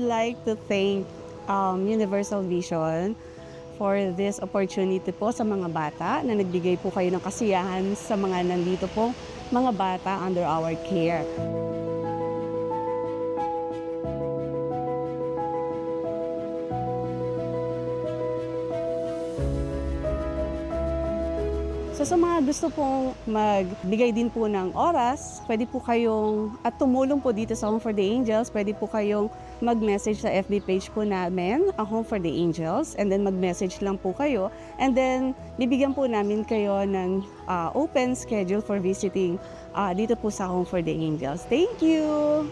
would like to thank Universal Vision for this opportunity po sa mga bata na nagbigay po kayo ng kasiyahan sa mga nandito po mga bata under our care. So sa mga gusto pong magbigay din po ng oras, pwede po kayong at tumulong po dito sa Home for the Angels, pwede po kayong mag-message sa FB page po namin, ang Home for the Angels, and then mag-message lang po kayo. And then bibigyan po namin kayo ng open schedule for visiting dito po sa Home for the Angels. Thank you!